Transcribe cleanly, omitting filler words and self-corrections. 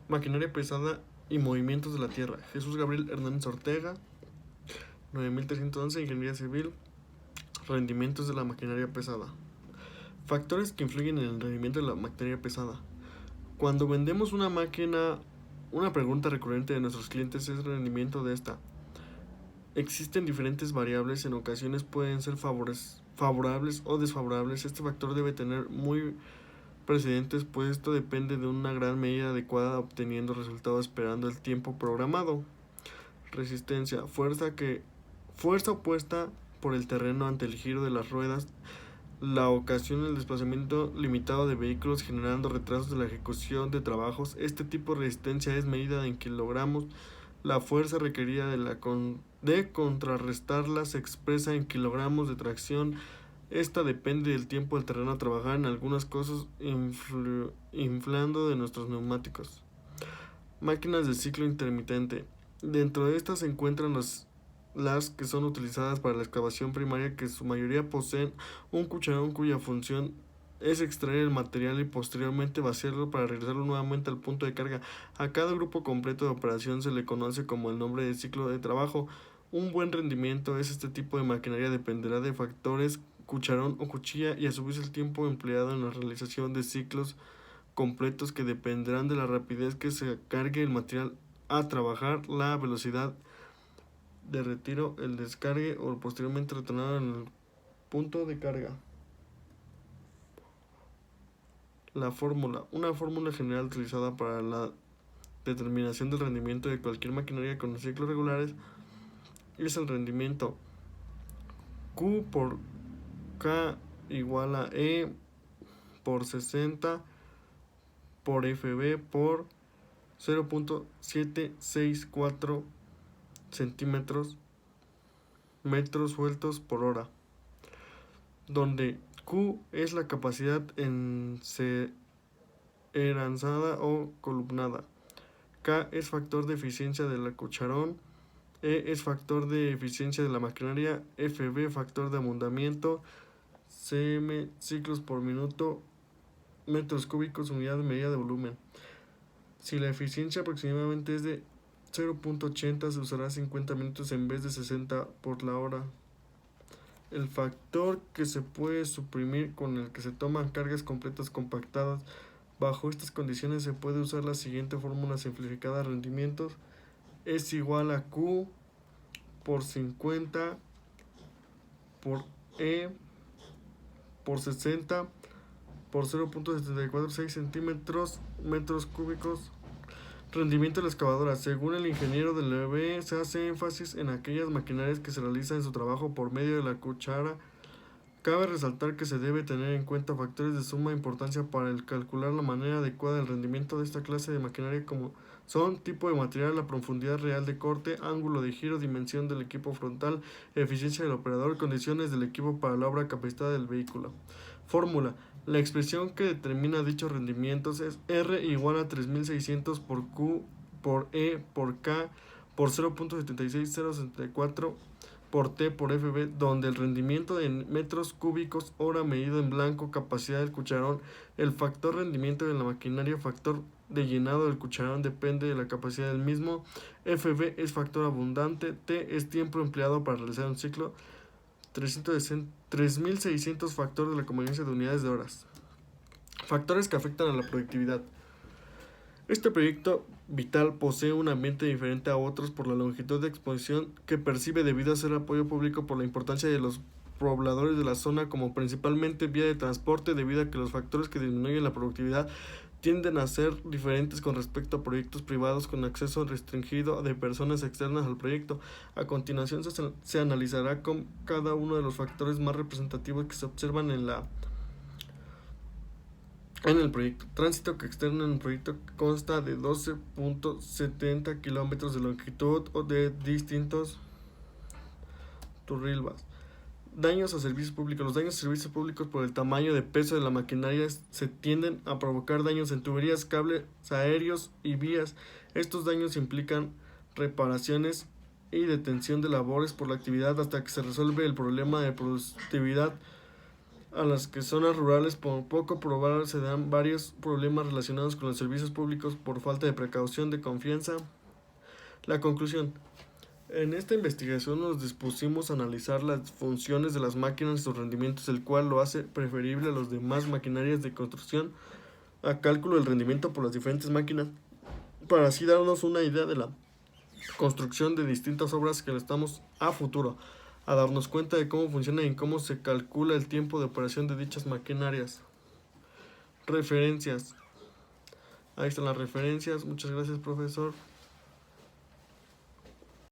Maquinaria pesada y movimientos de la tierra. Jesús Gabriel Hernández Ortega, 9311, Ingeniería Civil. Rendimientos de la maquinaria pesada. Factores que influyen en el rendimiento de la maquinaria pesada. Cuando vendemos una máquina, una pregunta recurrente de nuestros clientes es el rendimiento de esta. Existen diferentes variables, en ocasiones pueden ser favorables o desfavorables. Este factor debe tener muy precedentes, pues esto depende de una gran medida adecuada, obteniendo resultados esperando el tiempo programado. Resistencia, fuerza opuesta por el terreno ante el giro de las ruedas, la ocasiona el desplazamiento limitado de vehículos, generando retrasos de la ejecución de trabajos. Este tipo de resistencia es medida en kilogramos. La fuerza requerida de contrarrestarla se expresa en kilogramos de tracción. Esta depende del tiempo del terreno a trabajar, en algunas cosas inflando de nuestros neumáticos. Máquinas de ciclo intermitente. Dentro de estas se encuentran las que son utilizadas para la excavación primaria, que en su mayoría poseen un cucharón cuya función es extraer el material y posteriormente vaciarlo para regresarlo nuevamente al punto de carga. A cada grupo completo de operación se le conoce como el nombre de ciclo de trabajo. Un buen rendimiento es este tipo de maquinaria dependerá de factores cucharón o cuchilla y a su vez el tiempo empleado en la realización de ciclos completos, que dependerán de la rapidez que se cargue el material a trabajar, la velocidad de retiro, el descargue o posteriormente retornado en el punto de carga. La fórmula. Una fórmula general utilizada para la determinación del rendimiento de cualquier maquinaria con ciclos regulares es el rendimiento Q por K igual a E por 60 por FB por 0.764 centímetros metros sueltos por hora, donde Q es la capacidad enceranzada o columnada, K es factor de eficiencia del cucharón, E es factor de eficiencia de la maquinaria, FB factor de abundamiento, cm ciclos por minuto, metros cúbicos unidad de medida de volumen. Si la eficiencia aproximadamente es de 0.80, se usará 50 minutos en vez de 60 por la hora. El factor que se puede suprimir con el que se toman cargas completas compactadas. Bajo estas condiciones se puede usar la siguiente fórmula simplificada: rendimientos es igual a Q por 50 por E por 60 por 0.746 centímetros metros cúbicos. Rendimiento de la excavadora. Según el ingeniero del EB, se hace énfasis en aquellas maquinarias que se realizan su trabajo por medio de la cuchara. Cabe resaltar que se debe tener en cuenta factores de suma importancia para el calcular la manera adecuada del rendimiento de esta clase de maquinaria, como son tipo de material, la profundidad real de corte, ángulo de giro, dimensión del equipo frontal, eficiencia del operador, condiciones del equipo para la obra, capacidad del vehículo. Fórmula. La expresión que determina dichos rendimientos es R igual a 3600 por Q por E por K por 0.76064 por T por FB, donde el rendimiento en metros cúbicos hora medido en blanco, capacidad del cucharón, el factor rendimiento de la maquinaria, factor de llenado del cucharón depende de la capacidad del mismo, FB es factor abundante, T es tiempo empleado para realizar un ciclo, 3600 factor de la conveniencia de unidades de horas. Factores que afectan a la productividad. Este proyecto vital posee un ambiente diferente a otros por la longitud de exposición que percibe debido a ser apoyo público, por la importancia de los pobladores de la zona como principalmente vía de transporte, debido a que los factores que disminuyen la productividad tienden a ser diferentes con respecto a proyectos privados con acceso restringido de personas externas al proyecto. A continuación se analizará con cada uno de los factores más representativos que se observan en el proyecto. Tránsito que externo en el proyecto consta de 12.70 kilómetros de longitud o de distintos turrilbas. Daños a servicios públicos. Los daños a servicios públicos por el tamaño de peso de la maquinaria se tienden a provocar daños en tuberías, cables aéreos y vías. Estos daños implican reparaciones y detención de labores por la actividad hasta que se resuelve el problema de productividad. a las que zonas rurales por poco probar se dan varios problemas relacionados con los servicios públicos por falta de precaución, de confianza. La conclusión. En esta investigación nos dispusimos a analizar las funciones de las máquinas y sus rendimientos, el cual lo hace preferible a las demás maquinarias de construcción a cálculo del rendimiento por las diferentes máquinas, para así darnos una idea de la construcción de distintas obras que estamos a futuro, a darnos cuenta de cómo funciona y cómo se calcula el tiempo de operación de dichas maquinarias. Referencias. Ahí están las referencias. Muchas gracias, profesor.